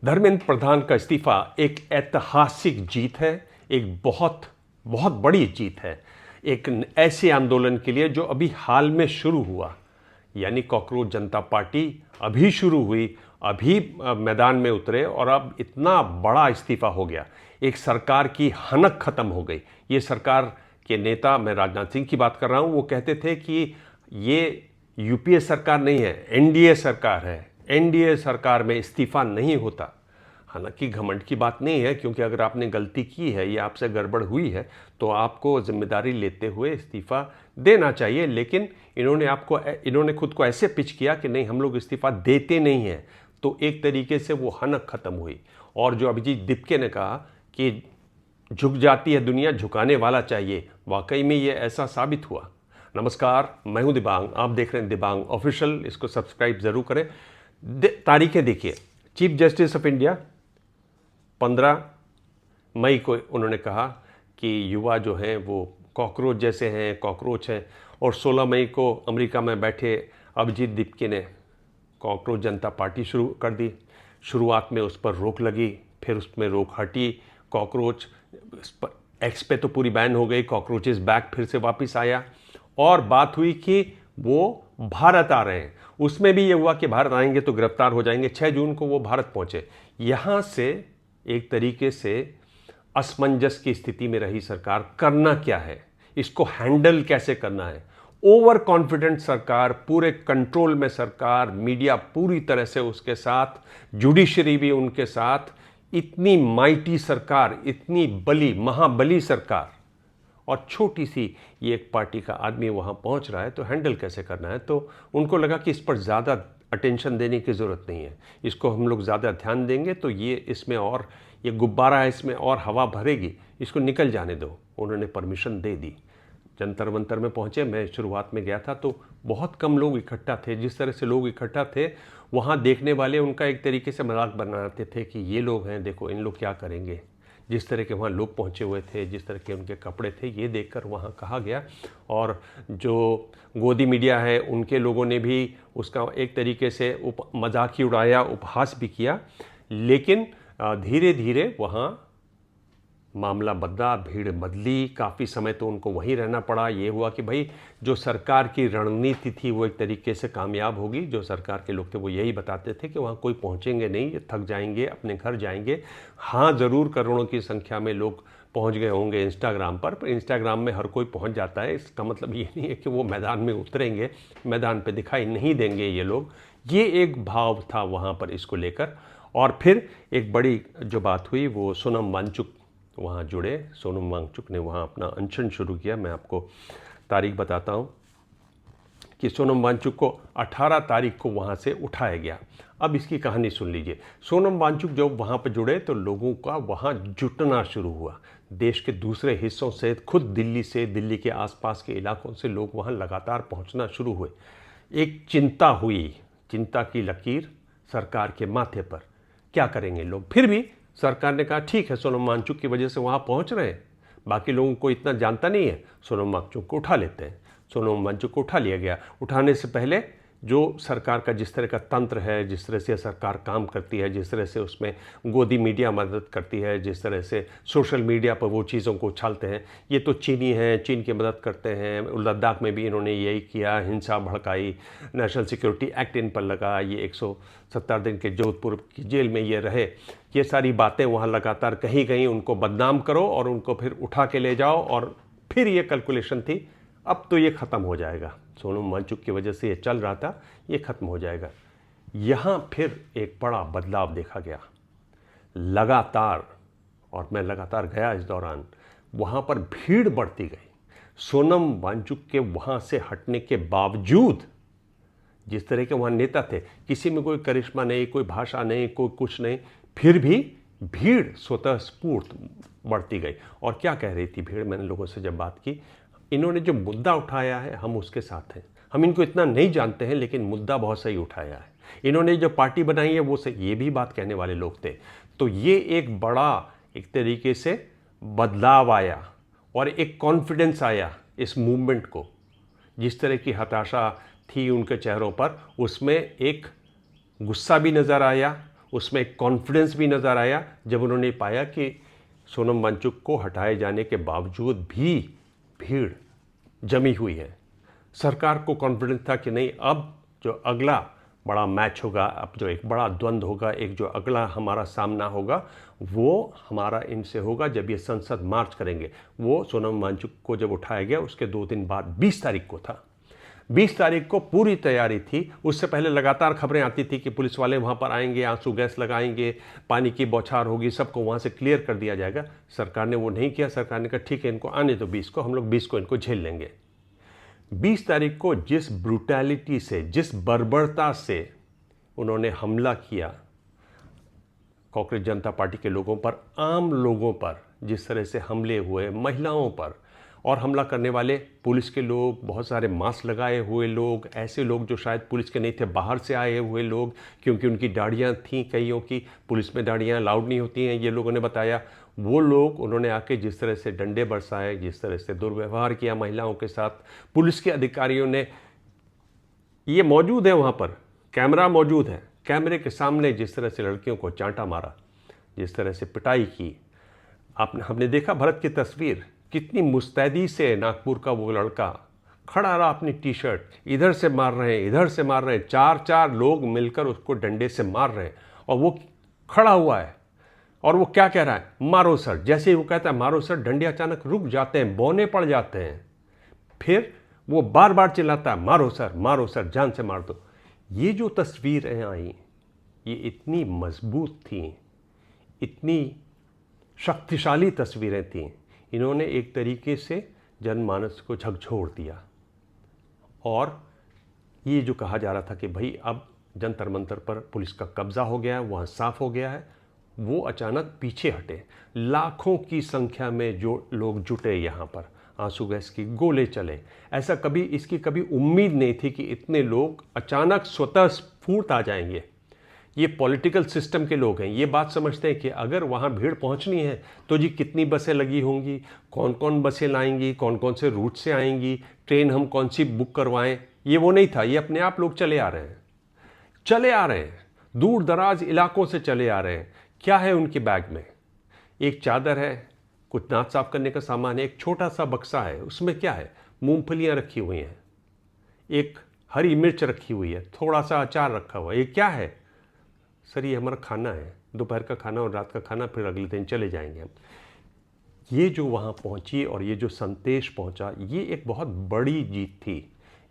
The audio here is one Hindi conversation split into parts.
धर्मेंद्र प्रधान का इस्तीफा एक ऐतिहासिक जीत है, एक बहुत बहुत बड़ी जीत है एक ऐसे आंदोलन के लिए जो अभी हाल में शुरू हुआ, यानी कॉकरोच जनता पार्टी अभी शुरू हुई, अभी मैदान में उतरे और अब इतना बड़ा इस्तीफा हो गया। एक सरकार की हनक खत्म हो गई। ये सरकार के नेता, मैं राजनाथ सिंह की बात कर रहा हूँ, वो कहते थे कि ये यूपीए सरकार नहीं है, एनडीए सरकार है, एनडीए सरकार में इस्तीफा नहीं होता। हालांकि घमंड की बात नहीं है, क्योंकि अगर आपने गलती की है या आपसे गड़बड़ हुई है तो आपको जिम्मेदारी लेते हुए इस्तीफा देना चाहिए। लेकिन इन्होंने खुद को ऐसे पिच किया कि नहीं, हम लोग इस्तीफा देते नहीं हैं, तो एक तरीके से वो हनक खत्म हुई। और जो अभिजीत दीपके ने कहा कि झुक जाती है दुनिया, झुकाने वाला चाहिए, वाकई में ये ऐसा साबित हुआ। नमस्कार, मैं हूं दिबांग, आप देख रहे हैं दिबांग ऑफिशियल। इसको सब्सक्राइब जरूर करें। तारीखें देखिए। चीफ जस्टिस ऑफ इंडिया 15 मई को उन्होंने कहा कि युवा जो हैं वो कॉकरोच जैसे हैं, कॉकरोच हैं। और 16 मई को अमेरिका में बैठे अभिजीत दीपके ने कॉकरोच जनता पार्टी शुरू कर दी। शुरुआत में उस पर रोक लगी, फिर उसमें रोक हटी। कॉकरोच एक्स पे तो पूरी बैन हो गई, कॉकरोचेस बैक फिर से वापस आया। और बात हुई कि वो भारत आ रहे हैं, उसमें भी ये हुआ कि भारत आएंगे तो गिरफ्तार हो जाएंगे। 6 जून को वो भारत पहुंचे। यहां से एक तरीके से असमंजस की स्थिति में रही सरकार। करना क्या है, इसको हैंडल कैसे करना है। ओवर कॉन्फिडेंट सरकार, पूरे कंट्रोल में सरकार, मीडिया पूरी तरह से उसके साथ, जुडिशरी भी उनके साथ। इतनी माइटी सरकार, इतनी बली, महाबली सरकार, और छोटी सी ये एक पार्टी का आदमी वहाँ पहुँच रहा है, तो हैंडल कैसे करना है। तो उनको लगा कि इस पर ज़्यादा अटेंशन देने की ज़रूरत नहीं है, इसको हम लोग ज़्यादा ध्यान देंगे तो ये इसमें और ये गुब्बारा है, इसमें और हवा भरेगी, इसको निकल जाने दो। उन्होंने परमिशन दे दी। जंतर मंतर में पहुँचे। मैं शुरुआत में गया था तो बहुत कम लोग इकट्ठा थे। जिस तरह से लोग इकट्ठा थे, वहाँ देखने वाले उनका एक तरीके से मजाक बनाते थे कि ये लोग हैं, देखो इन लोग क्या करेंगे। जिस तरह के वहाँ लोग पहुँचे हुए थे, जिस तरह के उनके कपड़े थे, ये देखकर वहाँ कहा गया। और जो गोदी मीडिया है, उनके लोगों ने भी उसका एक तरीके से मजाक ही उड़ाया, उपहास भी किया। लेकिन धीरे धीरे वहाँ मामला बदला, भीड़ बदली। काफ़ी समय तो उनको वहीं रहना पड़ा। ये हुआ कि भाई जो सरकार की रणनीति थी वो एक तरीके से कामयाब होगी। जो सरकार के लोग थे वो यही बताते थे कि वहाँ कोई पहुँचेंगे नहीं, ये थक जाएंगे, अपने घर जाएंगे। हाँ, ज़रूर करोड़ों की संख्या में लोग पहुँच गए होंगे इंस्टाग्राम पर इंस्टाग्राम में हर कोई पहुँच जाता है। इसका मतलब ये नहीं है कि वो मैदान में उतरेंगे, मैदान पर दिखाई नहीं देंगे ये लोग। ये एक भाव था वहाँ पर इसको लेकर। और फिर एक बड़ी जो बात हुई, वो सोनम वांगचुक वहाँ जुड़े। सोनम वांगचुक ने वहाँ अपना अनशन शुरू किया। मैं आपको तारीख बताता हूँ कि सोनम वांगचुक को 18 तारीख को वहाँ से उठाया गया। अब इसकी कहानी सुन लीजिए। सोनम वांगचुक जब वहाँ पर जुड़े तो लोगों का वहाँ जुटना शुरू हुआ। देश के दूसरे हिस्सों से, खुद दिल्ली से, दिल्ली के आसपास के इलाकों से लोग वहाँ लगातार पहुँचना शुरू हुए। एक चिंता हुई, चिंता की लकीर सरकार के माथे पर। क्या करेंगे लोग। फिर भी सरकार ने कहा ठीक है, सोनम वांगचुक की वजह से वहाँ पहुँच रहे हैं, बाकी लोगों को इतना जानता नहीं है, सोनम वांगचुक को उठा लेते हैं। सोनम वांगचुक को उठा लिया गया। उठाने से पहले जो सरकार का जिस तरह का तंत्र है, जिस तरह से सरकार काम करती है, जिस तरह से उसमें गोदी मीडिया मदद करती है, जिस तरह से सोशल मीडिया पर वो चीज़ों को उछालते हैं, ये तो चीनी हैं, चीन की मदद करते हैं। लद्दाख में भी इन्होंने यही किया, हिंसा भड़काई, नेशनल सिक्योरिटी एक्ट इन पर लगा, ये 170 दिन के जोधपुर की जेल में ये रहे। ये सारी बातें वहाँ लगातार कहीं कहीं उनको बदनाम करो और उनको फिर उठा के ले जाओ। और फिर ये कैलकुलेशन थी, अब तो ये ख़त्म हो जाएगा। सोनम वांगचुक की वजह से ये चल रहा था, ये ख़त्म हो जाएगा। यहाँ फिर एक बड़ा बदलाव देखा गया लगातार, और मैं लगातार गया इस दौरान। वहाँ पर भीड़ बढ़ती गई। सोनम वांगचुक के वहाँ से हटने के बावजूद जिस तरह के वहाँ नेता थे, किसी में कोई करिश्मा नहीं, कोई भाषा नहीं, कोई कुछ नहीं, फिर भी भीड़ स्वतः स्फूर्त बढ़ती गई। और क्या कह रही थी भीड़, मैंने लोगों से जब बात की, इन्होंने जो मुद्दा उठाया है हम उसके साथ हैं। हम इनको इतना नहीं जानते हैं लेकिन मुद्दा बहुत सही उठाया है। इन्होंने जो पार्टी बनाई है वो सही, ये भी बात कहने वाले लोग थे। तो ये एक बड़ा एक तरीके से बदलाव आया और एक कॉन्फिडेंस आया इस मूवमेंट को। जिस तरह की हताशा थी उनके चेहरों पर, उसमें एक गुस्सा भी नज़र आया, उसमें एक कॉन्फिडेंस भी नज़र आया जब उन्होंने पाया कि सोनम वांगचुक को हटाए जाने के बावजूद भी भीड़ जमी हुई है। सरकार को कॉन्फिडेंस था कि नहीं, अब जो अगला बड़ा मैच होगा, अब जो एक बड़ा द्वंद्व होगा, एक जो अगला हमारा सामना होगा, वो हमारा इनसे होगा जब ये संसद मार्च करेंगे। वो सोनम वांगचुक को जब उठाया गया उसके 2 दिन बाद 20 तारीख को था। 20 तारीख को पूरी तैयारी थी। उससे पहले लगातार खबरें आती थी कि पुलिस वाले वहाँ पर आएंगे, आंसू गैस लगाएंगे, पानी की बौछार होगी, सबको वहाँ से क्लियर कर दिया जाएगा। सरकार ने वो नहीं किया। सरकार ने कहा ठीक है, इनको आने दो 20 को, हम लोग 20 को इनको झेल लेंगे। 20 तारीख को जिस ब्रूटैलिटी से, जिस बर्बरता से उन्होंने हमला किया कांग्रेस जनता पार्टी के लोगों पर, आम लोगों पर जिस तरह से हमले हुए, महिलाओं पर, और हमला करने वाले पुलिस के लोग, बहुत सारे मास्क लगाए हुए लोग, ऐसे लोग जो शायद पुलिस के नहीं थे, बाहर से आए हुए लोग, क्योंकि उनकी दाढ़ियाँ थीं कईयों की, पुलिस में दाढ़ियाँ अलाउड नहीं होती हैं, ये लोगों ने बताया। वो लोग, उन्होंने आके जिस तरह से डंडे बरसाए, जिस तरह से दुर्व्यवहार किया महिलाओं के साथ, पुलिस के अधिकारियों ने, ये मौजूद है वहाँ पर, कैमरा मौजूद है, कैमरे के सामने जिस तरह से लड़कियों को चांटा मारा, जिस तरह से पिटाई की, हमने देखा भरत की तस्वीर, कितनी मुस्तैदी से नागपुर का वो लड़का खड़ा रहा, अपनी टी शर्ट इधर से मार रहे हैं, इधर से मार रहे हैं, 4 लोग मिलकर उसको डंडे से मार रहे हैं, और वो खड़ा हुआ है और वो क्या कह रहा है, मारो सर। जैसे ही वो कहता है मारो सर, डंडे अचानक रुक जाते हैं, बौने पड़ जाते हैं। फिर वो बार बार चिल्लाता है मारो सर, जान से मार दो। ये जो तस्वीरें आई, ये इतनी मजबूत थी, इतनी शक्तिशाली तस्वीरें थीं। इन्होंने एक तरीके से जनमानस को झकझोर दिया। और ये जो कहा जा रहा था कि भाई अब जंतर मंतर पर पुलिस का कब्जा हो गया है, वहाँ साफ हो गया है, वो अचानक पीछे हटे। लाखों की संख्या में जो लोग जुटे यहाँ पर, आंसू गैस की गोले चले। ऐसा कभी, इसकी कभी उम्मीद नहीं थी कि इतने लोग अचानक स्वतः स्फूर्त आ जाएंगे। ये पॉलिटिकल सिस्टम के लोग हैं, ये बात समझते हैं कि अगर वहाँ भीड़ पहुँचनी है तो जी कितनी बसें लगी होंगी, कौन कौन बसें लाएंगी, कौन कौन से रूट से आएंगी, ट्रेन हम कौन सी बुक करवाएं। ये वो नहीं था, ये अपने आप लोग चले आ रहे हैं, दूर दराज इलाकों से चले आ रहे हैं। क्या है उनके बैग में? एक चादर है, कुछ दांत साफ करने का सामान है, एक छोटा सा बक्सा है, उसमें क्या है, मूंगफलियाँ रखी हुई हैं, एक हरी मिर्च रखी हुई है, थोड़ा सा अचार रखा हुआ है। ये क्या है? सर ये हमारा खाना है, दोपहर का खाना और रात का खाना, फिर अगले दिन चले जाएंगे हम। ये जो वहाँ पहुँची और ये जो संदेश पहुँचा, ये एक बहुत बड़ी जीत थी,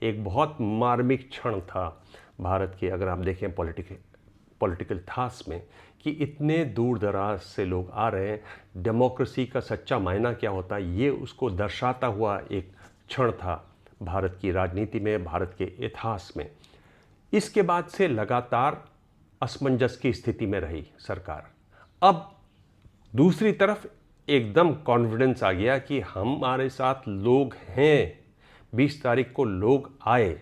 एक बहुत मार्मिक क्षण था भारत के, अगर आप देखें पॉलिटिकल इतिहास में, कि इतने दूर दराज से लोग आ रहे हैं। डेमोक्रेसी का सच्चा मायना क्या होता है, ये उसको दर्शाता हुआ एक क्षण था भारत की राजनीति में, भारत के इतिहास में। इसके बाद से लगातार असमंजस की स्थिति में रही सरकार। अब दूसरी तरफ एकदम कॉन्फिडेंस आ गया कि हमारे साथ लोग हैं। 20 तारीख को लोग आए,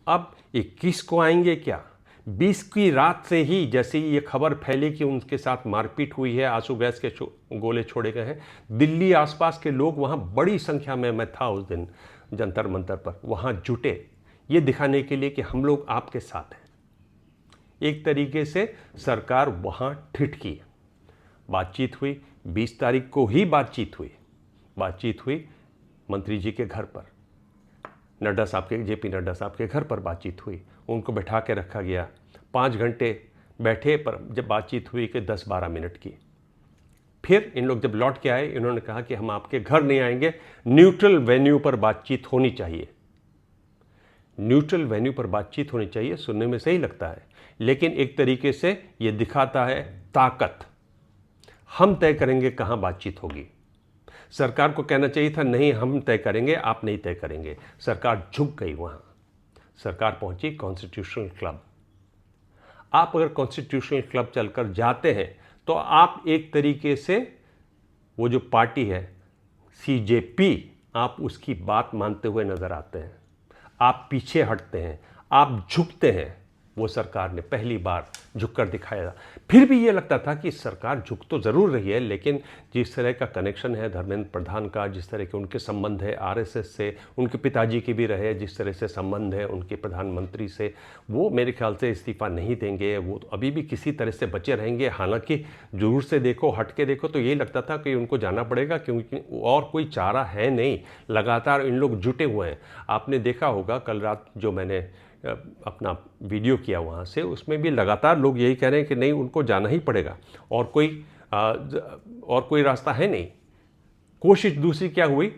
अब 21 को आएंगे क्या? 20 की रात से ही जैसे ही ये खबर फैली कि उनके साथ मारपीट हुई है, आंसू गैस के गोले छोड़े गए हैं, दिल्ली आसपास के लोग वहाँ बड़ी संख्या में, मैं था उस दिन जंतर मंतर पर, वहाँ जुटे ये दिखाने के लिए कि हम लोग आपके साथ हैं। एक तरीके से सरकार वहाँ ठिठकी। बातचीत हुई, 20 तारीख को ही बातचीत हुई मंत्री जी के घर पर, नड्डा साहब के, जेपी नड्डा साहब के घर पर बातचीत हुई। उनको बैठा के रखा गया, 5 घंटे बैठे, पर जब बातचीत हुई कि 10-12 मिनट की। फिर इन लोग जब लौट के आए, इन्होंने कहा कि हम आपके घर नहीं आएंगे, न्यूट्रल वेन्यू पर बातचीत होनी चाहिए। न्यूट्रल वेन्यू पर बातचीत होनी चाहिए, सुनने में सही लगता है, लेकिन एक तरीके से ये दिखाता है ताकत। हम तय करेंगे कहाँ बातचीत होगी। सरकार को कहना चाहिए था नहीं हम तय करेंगे, आप नहीं तय करेंगे। सरकार झुक गई वहाँ। सरकार पहुँची कॉन्स्टिट्यूशनल क्लब। आप अगर कॉन्स्टिट्यूशनल क्लब चलकर जाते हैं तो आप एक तरीके से वो जो पार्टी है CJP, आप उसकी बात मानते हुए नजर आते हैं। आप पीछे हटते हैं, आप झुकते हैं। वो सरकार ने पहली बार झुककर दिखाया। फिर भी ये लगता था कि सरकार झुक तो ज़रूर रही है, लेकिन जिस तरह का कनेक्शन है धर्मेंद्र प्रधान का, जिस तरह के उनके संबंध है आरएसएस से, उनके पिताजी की भी रहे, जिस तरह से संबंध है उनके प्रधानमंत्री से, वो मेरे ख्याल से इस्तीफ़ा नहीं देंगे। वो तो अभी भी किसी तरह से बचे रहेंगे। हालांकि दूर से देखो, हट के देखो तो यही लगता था कि उनको जाना पड़ेगा, क्योंकि और कोई चारा है नहीं। लगातार इन लोग जुटे हुए हैं। आपने देखा होगा कल रात जो मैंने अपना वीडियो किया वहाँ से, उसमें भी लगातार लोग यही कह रहे हैं कि नहीं, उनको जाना ही पड़ेगा और कोई रास्ता है नहीं। कोशिश दूसरी क्या हुई,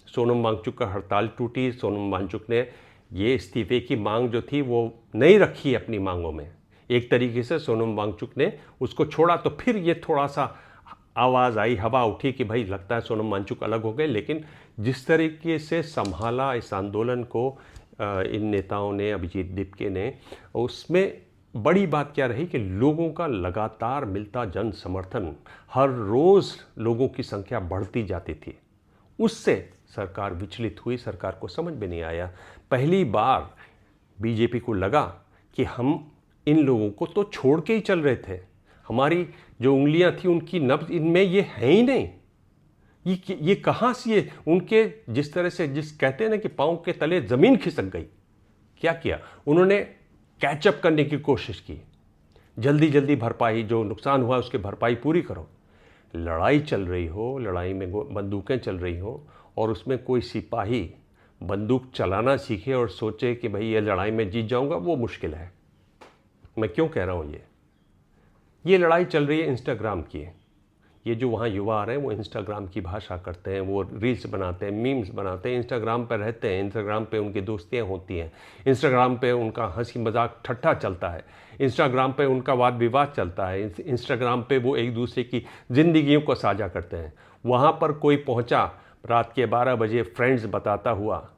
सोनम वांगचुक का हड़ताल टूटी। सोनम वांगचुक ने ये इस्तीफे की मांग जो थी वो नहीं रखी अपनी मांगों में। एक तरीके से सोनम वांगचुक ने उसको छोड़ा, तो फिर ये थोड़ा सा आवाज़ आई, हवा उठी कि भाई लगता है सोनम वांगचुक अलग हो गए। लेकिन जिस तरीके से संभाला इस आंदोलन को इन नेताओं ने, अभिजीत दीपके ने, उसमें बड़ी बात क्या रही कि लोगों का लगातार मिलता जन समर्थन, हर रोज़ लोगों की संख्या बढ़ती जाती थी। उससे सरकार विचलित हुई। सरकार को समझ में नहीं आया। पहली बार बीजेपी को लगा कि हम इन लोगों को तो छोड़ के ही चल रहे थे, हमारी जो उंगलियां थी उनकी नब्ज इनमें ये है ही नहीं। ये कहाँ से ये उनके जिस तरह से कहते हैं ना कि पाँव के तले ज़मीन खिसक गई। क्या किया उन्होंने, कैचअप करने की कोशिश की। जल्दी जल्दी भरपाई, जो नुकसान हुआ उसकी भरपाई पूरी करो। लड़ाई चल रही हो, लड़ाई में बंदूकें चल रही हो और उसमें कोई सिपाही बंदूक चलाना सीखे और सोचे कि भाई ये लड़ाई में जीत जाऊंगा, वो मुश्किल है। मैं क्यों कह रहा हूँ, ये लड़ाई चल रही है इंस्टाग्राम की। ये जो वहाँ युवा आ रहे हैं वो इंस्टाग्राम की भाषा करते हैं, वो रील्स बनाते हैं, मीम्स बनाते हैं, इंस्टाग्राम पर रहते हैं, इंस्टाग्राम पे उनकी दोस्तियाँ होती हैं, इंस्टाग्राम पे उनका हंसी मजाक ठट्ठा चलता है, इंस्टाग्राम पे उनका वाद विवाद चलता है, इंस्टाग्राम पे वो एक दूसरे की ज़िंदगियों को साझा करते हैं। वहाँ पर कोई पहुँचा रात के 12 बजे फ्रेंड्स बताता हुआ,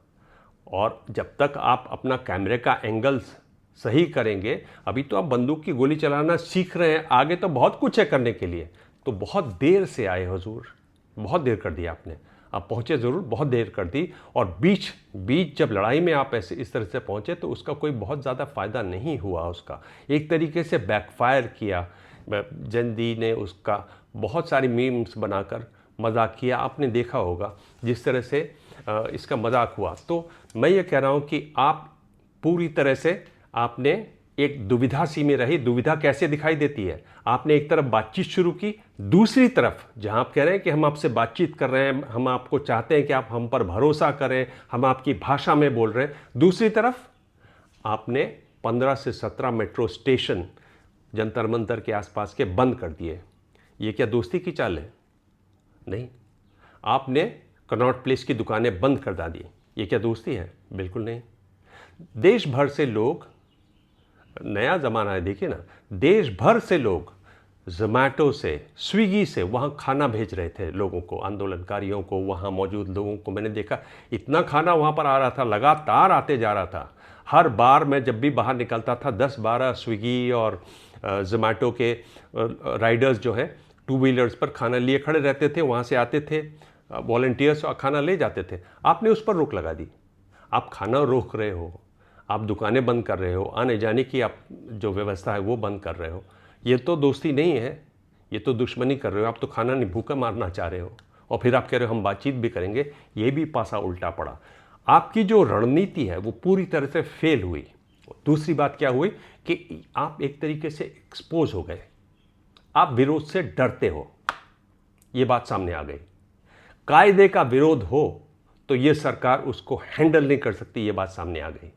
और जब तक आप अपना कैमरे का एंगल्स सही करेंगे, अभी तो आप बंदूक की गोली चलाना सीख रहे हैं, आगे तो बहुत कुछ है करने के लिए। तो बहुत देर से आए हुजूर, बहुत देर कर दी आपने। आप पहुँचे ज़रूर, बहुत देर कर दी। और बीच जब लड़ाई में आप ऐसे इस तरह से पहुँचे तो उसका कोई बहुत ज़्यादा फ़ायदा नहीं हुआ। उसका एक तरीके से बैकफायर किया। जंदी ने उसका बहुत सारी मीम्स बनाकर मजाक किया। आपने देखा होगा जिस तरह से इसका मजाक हुआ। तो मैं ये कह रहा हूँ कि आप पूरी तरह से आपने एक दुविधा सी में रही। दुविधा कैसे दिखाई देती है, आपने एक तरफ बातचीत शुरू की, दूसरी तरफ जहां आप कह रहे हैं कि हम आपसे बातचीत कर रहे हैं, हम आपको चाहते हैं कि आप हम पर भरोसा करें, हम आपकी भाषा में बोल रहे हैं, दूसरी तरफ आपने 15 से 17 मेट्रो स्टेशन जंतर मंतर के आसपास के बंद कर दिए। ये क्या दोस्ती की चाल है? नहीं। आपने कनॉट प्लेस की दुकानें बंद कर दी। ये क्या दोस्ती है? बिल्कुल नहीं। देश भर से लोग, नया ज़माना है देखिए ना, देश भर से लोग ज़ोमैटो से, स्विगी से वहाँ खाना भेज रहे थे लोगों को, आंदोलनकारियों को, वहाँ मौजूद लोगों को। मैंने देखा इतना खाना वहाँ पर आ रहा था, लगातार आते जा रहा था। हर बार मैं जब भी बाहर निकलता था 10-12 स्विगी और ज़ोमैटो के राइडर्स जो हैं टू व्हीलर्स पर खाना लिए खड़े रहते थे, वहाँ से आते थे वॉलंटियर्स और खाना ले जाते थे। आपने उस पर रोक लगा दी। आप खाना रोक रहे हो, आप दुकानें बंद कर रहे हो, आने जाने की आप जो व्यवस्था है वो बंद कर रहे हो। ये तो दोस्ती नहीं है, ये तो दुश्मनी कर रहे हो। आप तो खाना नहीं, भूखा मारना चाह रहे हो, और फिर आप कह रहे हो हम बातचीत भी करेंगे। ये भी पासा उल्टा पड़ा। आपकी जो रणनीति है वो पूरी तरह से फेल हुई। दूसरी बात क्या हुई कि आप एक तरीके से एक्सपोज हो गए। आप विरोध से डरते हो, ये बात सामने आ गई। कायदे का विरोध हो तो ये सरकार उसको हैंडल नहीं कर सकती, ये बात सामने आ गई।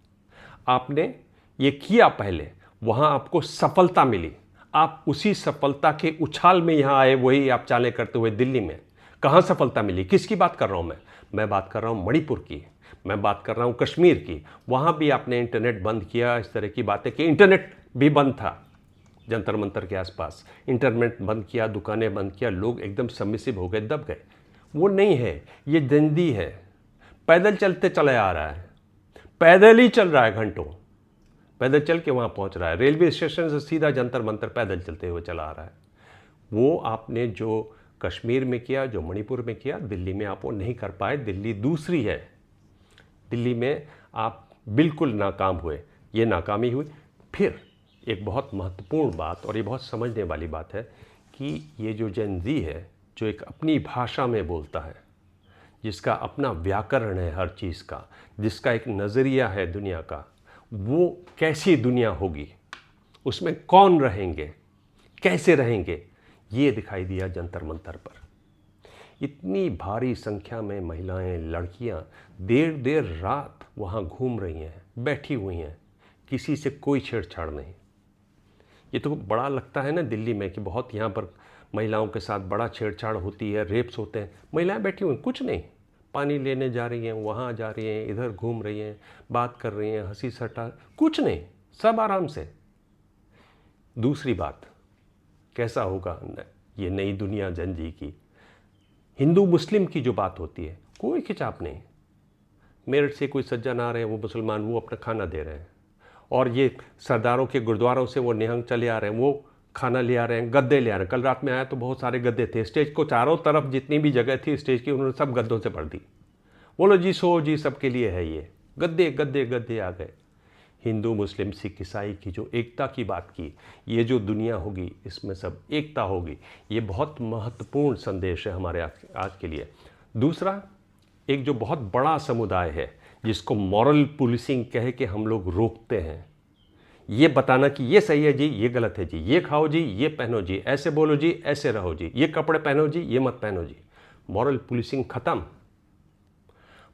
आपने ये किया पहले, वहाँ आपको सफलता मिली, आप उसी सफलता के उछाल में यहाँ आए, वही आप चालें करते हुए दिल्ली में। कहाँ सफलता मिली? किसकी बात कर रहा हूँ मैं बात कर रहा हूँ मणिपुर की, मैं बात कर रहा हूँ कश्मीर की। वहाँ भी आपने इंटरनेट बंद किया, इस तरह की बातें कि इंटरनेट भी बंद था जंतर मंतर के आसपास, इंटरनेट बंद किया, दुकानें बंद किया, लोग एकदम सबमिसिव हो गए, दब गए। वो नहीं है, ये जंदी है, पैदल चलते चले आ रहा है, पैदल ही चल रहा है, घंटों पैदल चल के वहाँ पहुँच रहा है, रेलवे स्टेशन से सीधा जंतर मंतर पैदल चलते हुए चला आ रहा है। वो आपने जो कश्मीर में किया, जो मणिपुर में किया, दिल्ली में आप वो नहीं कर पाए। दिल्ली दूसरी है, दिल्ली में आप बिल्कुल नाकाम हुए, ये नाकामी हुई। फिर एक बहुत महत्वपूर्ण बात और ये बहुत समझने वाली बात है कि ये जो जेन ज़ी है, जो एक अपनी भाषा में बोलता है, जिसका अपना व्याकरण है हर चीज़ का, जिसका एक नज़रिया है दुनिया का, वो कैसी दुनिया होगी, उसमें कौन रहेंगे, कैसे रहेंगे, ये दिखाई दिया जंतर मंतर पर। इतनी भारी संख्या में महिलाएं, लड़कियां देर देर रात वहाँ घूम रही हैं, बैठी हुई हैं, किसी से कोई छेड़छाड़ नहीं। ये तो बड़ा लगता है ना दिल्ली में कि बहुत यहाँ पर महिलाओं के साथ बड़ा छेड़छाड़ होती है, रेप्स होते हैं। महिलाएं बैठी हुई, कुछ नहीं, पानी लेने जा रही हैं, वहाँ जा रही हैं, इधर घूम रही हैं, बात कर रही हैं, हंसी सट्टा, कुछ नहीं, सब आराम से। दूसरी बात, कैसा होगा ये नई दुनिया जेन ज़ी की? हिंदू मुस्लिम की जो बात होती है, कोई खिंचाव नहीं। मेरठ से कोई सज्जन आ रहे हैं, वो मुसलमान, वो अपना खाना दे रहे हैं, और ये सरदारों के गुरुद्वारों से वो निहंग चले आ रहे हैं, वो खाना ले आ रहे हैं, गद्दे ले आ रहे हैं। कल रात में आया तो बहुत सारे गद्दे थे, स्टेज को चारों तरफ जितनी भी जगह थी स्टेज की, उन्होंने सब गद्दों से भर दी। बोलो जी, सो जी, सबके लिए है ये, गद्दे गद्दे गद्दे आ गए। हिंदू मुस्लिम सिख ईसाई की जो एकता की बात की, ये जो दुनिया होगी इसमें सब एकता होगी, ये बहुत महत्वपूर्ण संदेश है हमारे आज के लिए। दूसरा, एक जो बहुत बड़ा समुदाय है जिसको मॉरल पुलिसिंग कह के हम लोग रोकते हैं, ये बताना कि ये सही है जी, ये गलत है जी, ये खाओ जी, ये पहनो जी, ऐसे बोलो जी, ऐसे रहो जी, ये कपड़े पहनो जी, ये मत पहनो जी। मॉरल पुलिसिंग ख़त्म।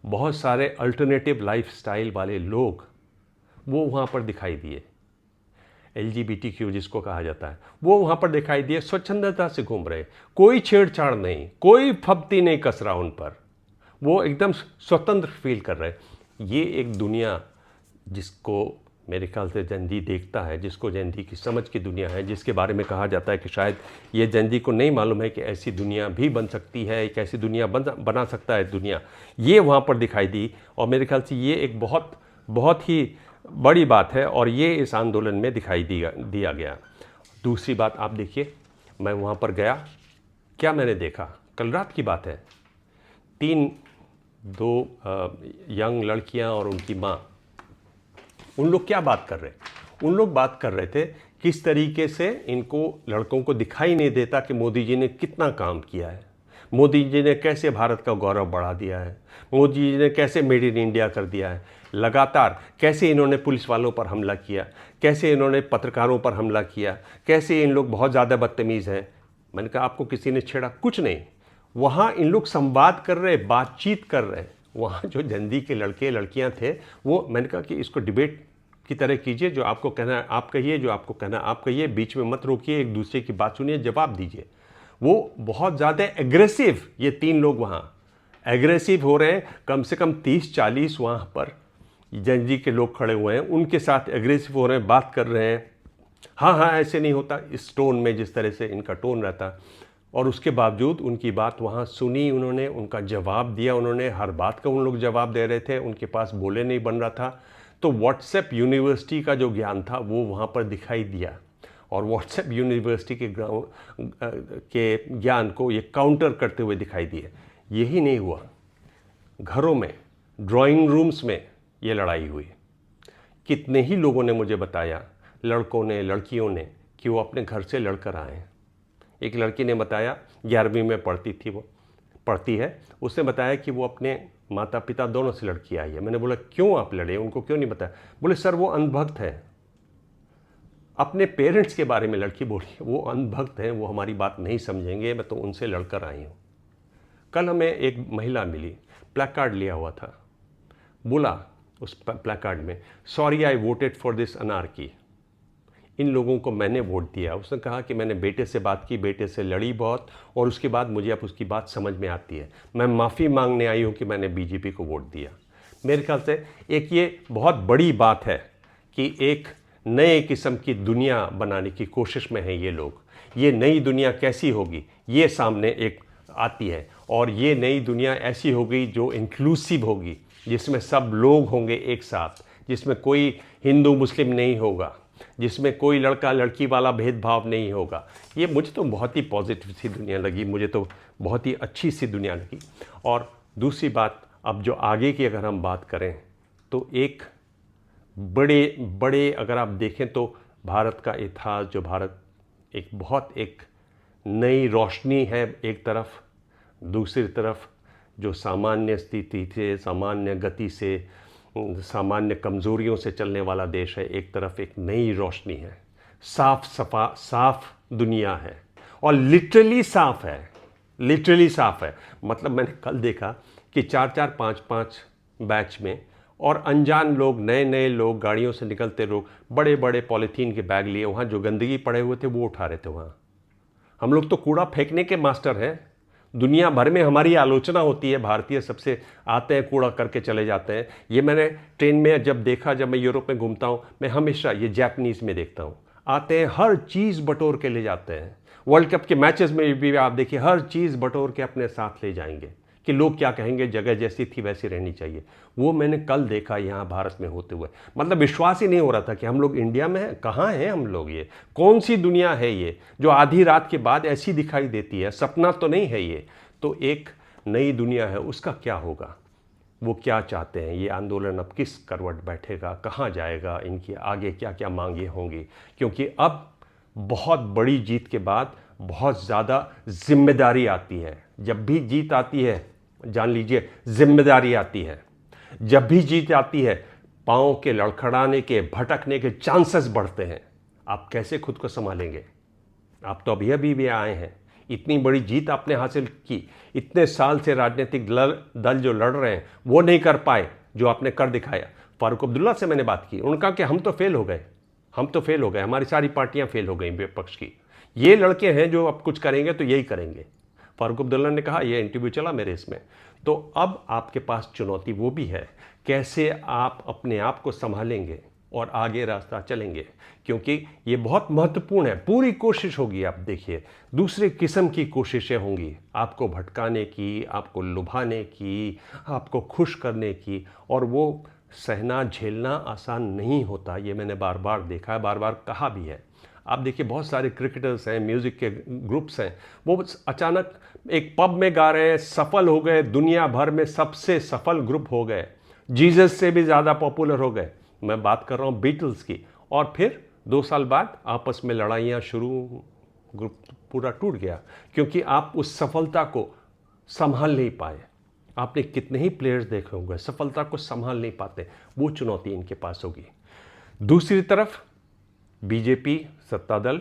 बहुत सारे अल्टरनेटिव लाइफस्टाइल वाले लोग वो वहाँ पर दिखाई दिए, LGBTQ जिसको कहा जाता है, वो वहाँ पर दिखाई दिए, स्वच्छंदता से घूम रहे, कोई छेड़छाड़ नहीं, कोई फब्ती नहीं कस रहा उन पर, वो एकदम स्वतंत्र फील कर रहे। ये एक दुनिया जिसको मेरे ख्याल से जेन ज़ी देखता है, जिसको जेन ज़ी की समझ की दुनिया है, जिसके बारे में कहा जाता है कि शायद ये जेन ज़ी को नहीं मालूम है कि ऐसी दुनिया भी बन सकती है, एक ऐसी दुनिया बना सकता है दुनिया, ये वहाँ पर दिखाई दी। और मेरे ख्याल से ये एक बहुत ही बड़ी बात है, और ये इस आंदोलन में दिखाई दिया गया। दूसरी बात आप देखिए, मैं वहाँ पर गया, क्या मैंने देखा, कल रात की बात है, दो यंग लड़कियाँ और उनकी माँ, उन लोग क्या बात कर रहे, उन लोग बात कर रहे थे किस तरीके से इनको लड़कों को दिखाई नहीं देता कि मोदी जी ने कितना काम किया है, मोदी जी ने कैसे भारत का गौरव बढ़ा दिया है, मोदी जी ने कैसे मेड इन इंडिया कर दिया है, लगातार कैसे इन्होंने पुलिस वालों पर हमला किया, कैसे इन्होंने पत्रकारों पर हमला किया, कैसे इन लोग बहुत ज़्यादा बदतमीज़ हैं। मैंने कहा आपको किसी ने छेड़ा? कुछ नहीं। वहाँ इन लोग संवाद कर रहे, बातचीत कर रहे। वहाँ जो जेन ज़ी के लड़के लड़कियाँ थे, वो, मैंने कहा कि इसको डिबेट की तरह कीजिए, जो आपको कहना है आप कहिए, जो आपको कहना है आप कहिए, बीच में मत रोकिए, एक दूसरे की बात सुनिए, जवाब दीजिए। वो बहुत ज़्यादा एग्रेसिव, ये 3 लोग वहाँ एग्रेसिव हो रहे हैं, कम से कम 30-40 वहाँ पर जेन ज़ी के लोग खड़े हुए हैं, उनके साथ एग्रेसिव हो रहे हैं, बात कर रहे हैं। हाँ हाँ, ऐसे नहीं होता, इस टोन में, जिस तरह से इनका टोन रहता। और उसके बावजूद उनकी बात वहाँ सुनी उन्होंने, उनका जवाब दिया उन्होंने, हर बात का उन लोग जवाब दे रहे थे, उनके पास बोले नहीं बन रहा था। तो व्हाट्सएप यूनिवर्सिटी का जो ज्ञान था वो वहाँ पर दिखाई दिया, और व्हाट्सएप यूनिवर्सिटी के ज्ञान को ये काउंटर करते हुए दिखाई दिए। यही नहीं हुआ, घरों में, ड्राइंग रूम्स में ये लड़ाई हुई। कितने ही लोगों ने मुझे बताया, लड़कों ने, लड़कियों ने, कि वो अपने घर से लड़कर आए। एक लड़की ने बताया, 11वीं में पढ़ती है, उसने बताया कि वो अपने माता पिता दोनों से लड़की आई है। मैंने बोला क्यों आप लड़े, उनको क्यों नहीं बताया? बोले सर वो अंधभक्त हैं। अपने पेरेंट्स के बारे में लड़की बोली, वो अंधभक्त हैं, वो हमारी बात नहीं समझेंगे, मैं तो उनसे लड़कर आई हूँ। कल हमें एक महिला मिली, प्लैकार्ड लिया हुआ था, बोला उस प्लैकार्ड में, sorry I voted for this anarchy, इन लोगों को मैंने वोट दिया। उसने कहा कि मैंने बेटे से बात की, बेटे से लड़ी बहुत, और उसके बाद मुझे अब उसकी बात समझ में आती है, मैं माफ़ी मांगने आई हूँ कि मैंने बीजेपी को वोट दिया। मेरे ख्याल से एक ये बहुत बड़ी बात है कि एक नए किस्म की दुनिया बनाने की कोशिश में हैं ये लोग। ये नई दुनिया कैसी होगी, ये सामने एक आती है, और ये नई दुनिया ऐसी होगी जो इंक्लूसिव होगी, जिसमें सब लोग होंगे एक साथ, जिसमें कोई हिंदू मुस्लिम नहीं होगा, जिसमें कोई लड़का लड़की वाला भेदभाव नहीं होगा। ये मुझे तो बहुत ही पॉजिटिव सी दुनिया लगी, मुझे तो बहुत ही अच्छी सी दुनिया लगी। और दूसरी बात, अब जो आगे की अगर हम बात करें, तो एक बड़े अगर आप देखें तो भारत का इतिहास, जो भारत एक नई रोशनी है एक तरफ, दूसरी तरफ जो सामान्य स्थिति से, सामान्य गति से, सामान्य कमज़ोरियों से चलने वाला देश है, एक तरफ एक नई रोशनी है, साफ दुनिया है, और लिटरली साफ है, लिटरली साफ है। मतलब मैंने कल देखा कि 4-4, 5-5 बैच में, और अनजान लोग, नए नए लोग, गाड़ियों से निकलते लोग बड़े बड़े पॉलीथीन के बैग लिए वहाँ जो गंदगी पड़े हुए थे वो उठा रहे थे वहाँ। हम लोग तो कूड़ा फेंकने के मास्टर हैं, दुनिया भर में हमारी आलोचना होती है, भारतीय सबसे आते हैं कूड़ा करके चले जाते हैं। ये मैंने ट्रेन में जब देखा, जब मैं यूरोप में घूमता हूँ, मैं हमेशा ये जापानीज़ में देखता हूँ, आते हैं हर चीज़ बटोर के ले जाते हैं। वर्ल्ड कप के मैचेस में भी आप देखिए, हर चीज़ बटोर के अपने साथ ले जाएंगे कि लोग क्या कहेंगे, जगह जैसी थी वैसी रहनी चाहिए। वो मैंने कल देखा यहाँ भारत में होते हुए, मतलब विश्वास ही नहीं हो रहा था कि हम लोग इंडिया में हैं। कहाँ हैं हम लोग? ये कौन सी दुनिया है ये जो आधी रात के बाद ऐसी दिखाई देती है? सपना तो नहीं है ये, तो एक नई दुनिया है। उसका क्या होगा, वो क्या चाहते हैं, ये आंदोलन अब किस करवट बैठेगा, कहाँ जाएगा, इनकी आगे क्या क्या मांगे होंगी? क्योंकि अब बहुत बड़ी जीत के बाद बहुत ज़्यादा जिम्मेदारी आती है। जब भी जीत आती है, जान लीजिए, जिम्मेदारी आती है। जब भी जीत आती है, पाँव के लड़खड़ाने के, भटकने के चांसेस बढ़ते हैं। आप कैसे खुद को संभालेंगे? आप तो अभी भी आए हैं, इतनी बड़ी जीत आपने हासिल की, इतने साल से राजनीतिक दल जो लड़ रहे हैं वो नहीं कर पाए जो आपने कर दिखाया। फारूक अब्दुल्ला से मैंने बात की, उन्होंने कहा कि हम तो फेल हो गए, हमारी सारी पार्टियां फेल हो गई विपक्ष की। ये लड़के हैं जो अब कुछ करेंगे तो यही करेंगे। फारूक अब्दुल्ला ने कहा, ये इंटरव्यू चला मेरे इसमें। तो अब आपके पास चुनौती वो भी है, कैसे आप अपने आप को संभालेंगे और आगे रास्ता चलेंगे, क्योंकि ये बहुत महत्वपूर्ण है। पूरी कोशिश होगी, आप देखिए, दूसरे किस्म की कोशिशें होंगी आपको भटकाने की, आपको लुभाने की, आपको खुश करने की, और वो सहना झेलना आसान नहीं होता। ये मैंने बार बार देखा है, बार बार कहा भी है। आप देखिए, बहुत सारे क्रिकेटर्स हैं, म्यूज़िक के ग्रुप्स हैं, वो अचानक एक पब में गा रहे हैं, सफल हो गए, दुनिया भर में सबसे सफल ग्रुप हो गए, जीसस से भी ज़्यादा पॉपुलर हो गए। मैं बात कर रहा हूँ बीटल्स की। और फिर 2 साल बाद आपस में लड़ाइयाँ शुरू, ग्रुप पूरा टूट गया, क्योंकि आप उस सफलता को संभाल नहीं पाए। आपने कितने ही प्लेयर्स देखे होंगे सफलता को संभाल नहीं पाते। वो चुनौती इनके पास होगी। दूसरी तरफ बीजेपी सत्ता दल,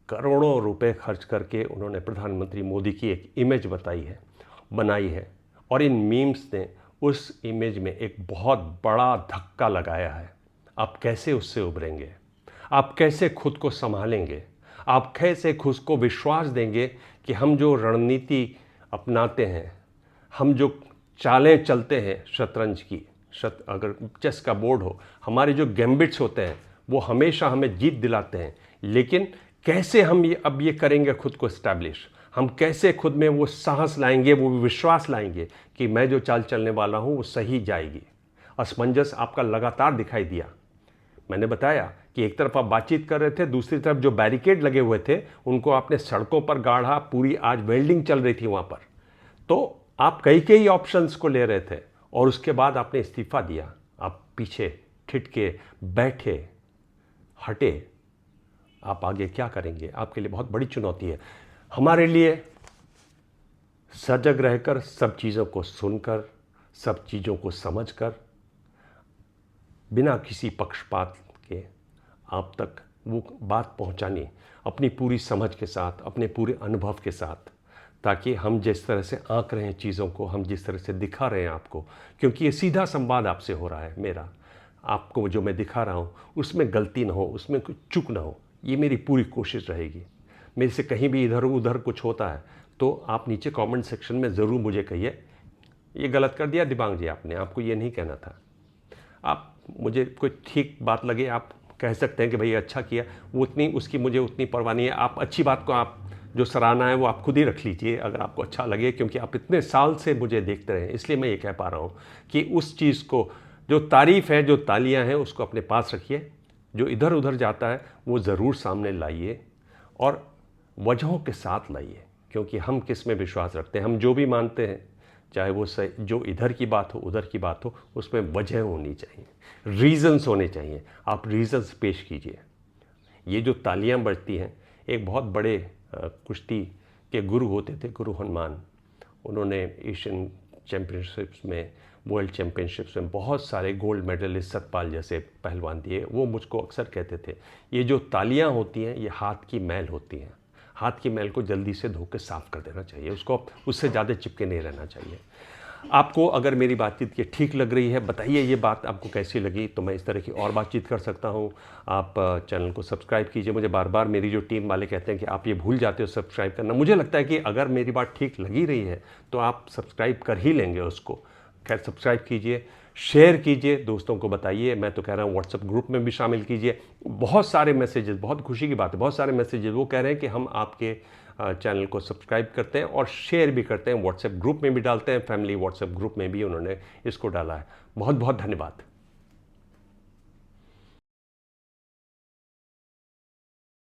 करोड़ों रुपए खर्च करके उन्होंने प्रधानमंत्री मोदी की एक इमेज बनाई है, और इन मीम्स ने उस इमेज में एक बहुत बड़ा धक्का लगाया है। आप कैसे उससे उभरेंगे? आप कैसे खुद को संभालेंगे? आप कैसे खुद को विश्वास देंगे कि हम जो रणनीति अपनाते हैं, हम जो चालें चलते हैं शतरंज की, अगर चेस का बोर्ड हो, हमारे जो गैम्बिट्स होते हैं वो हमेशा हमें जीत दिलाते हैं, लेकिन कैसे हम अब ये करेंगे खुद को इस्टेब्लिश? हम कैसे खुद में वो साहस लाएंगे, वो विश्वास लाएंगे कि मैं जो चाल चलने वाला हूँ वो सही जाएगी? असमंजस आपका लगातार दिखाई दिया। मैंने बताया कि एक तरफ आप बातचीत कर रहे थे, दूसरी तरफ जो बैरिकेड लगे हुए थे उनको आपने सड़कों पर गाढ़ा, पूरी आज वेल्डिंग चल रही थी वहाँ पर। तो आप कई ऑप्शंस को ले रहे थे, और उसके बाद आपने इस्तीफा दिया। आप पीछे ठिठके बैठे, हटे। आप आगे क्या करेंगे? आपके लिए बहुत बड़ी चुनौती है। हमारे लिए सजग रहकर, सब चीज़ों को सुनकर, सब चीज़ों को समझकर, बिना किसी पक्षपात के आप तक वो बात पहुंचानी, अपनी पूरी समझ के साथ, अपने पूरे अनुभव के साथ, ताकि हम जिस तरह से आंक रहे हैं चीज़ों को, हम जिस तरह से दिखा रहे हैं आपको, क्योंकि ये सीधा संवाद आपसे हो रहा है मेरा, आपको जो मैं दिखा रहा हूँ उसमें गलती ना हो, उसमें कुछ चूक ना हो, ये मेरी पूरी कोशिश रहेगी। मेरे से कहीं भी इधर उधर कुछ होता है तो आप नीचे कमेंट सेक्शन में ज़रूर मुझे कहिए, ये गलत कर दिया दिबांग जी आपने, आपको ये नहीं कहना था। आप मुझे कोई ठीक बात लगे आप कह सकते हैं कि भाई अच्छा किया, वो उसकी मुझे उतनी परवाह नहीं है। आप अच्छी बात को, आप जो सराहना है वो आप खुद ही रख लीजिए अगर आपको अच्छा लगे, क्योंकि आप इतने साल से मुझे देखते रहे, इसलिए मैं ये कह पा रहा हूँ कि उस चीज़ को, जो तारीफ़ है, जो तालियाँ हैं, उसको अपने पास रखिए। जो इधर उधर जाता है वो ज़रूर सामने लाइए, और वजहों के साथ लाइए, क्योंकि हम किस में विश्वास रखते हैं। हम जो भी मानते हैं, चाहे वो जो इधर की बात हो, उधर की बात हो, उसमें वजह होनी चाहिए, रीज़न्स होने चाहिए। आप रीज़न्स पेश कीजिए, ये जो तालियां बजती हैं, एक बहुत बड़े कुश्ती के गुरु होते थे, गुरु हनुमान। उन्होंने एशियन चैम्पियनशिप्स में, वर्ल्ड चैम्पियनशिप्स में बहुत सारे गोल्ड मेडलिस्ट, सतपाल जैसे पहलवान दिए। वो मुझको अक्सर कहते थे, ये जो तालियां होती हैं ये हाथ की मैल होती हैं, हाथ की मैल को जल्दी से धो के साफ़ कर देना चाहिए, उसको उससे ज़्यादा चिपके नहीं रहना चाहिए। आपको अगर मेरी बातचीत ये ठीक लग रही है, बताइए ये बात आपको कैसी लगी, तो मैं इस तरह की और बातचीत कर सकता हूँ। आप चैनल को सब्सक्राइब कीजिए। मुझे बार बार मेरी जो टीम वाले कहते हैं कि आप ये भूल जाते हो सब्सक्राइब करना। मुझे लगता है कि अगर मेरी बात ठीक लगी रही है तो आप सब्सक्राइब कर ही लेंगे उसको। खैर, सब्सक्राइब कीजिए, शेयर कीजिए, दोस्तों को बताइए। मैं तो कह रहा हूँ व्हाट्सएप ग्रुप में भी शामिल कीजिए। बहुत सारे मैसेजेस, बहुत खुशी की बात है, बहुत सारे मैसेजेस वो कह रहे हैं कि हम आपके चैनल को सब्सक्राइब करते हैं और शेयर भी करते हैं, व्हाट्सएप ग्रुप में भी डालते हैं। फैमिली व्हाट्सएप ग्रुप में भी उन्होंने इसको डाला है। बहुत बहुत धन्यवाद।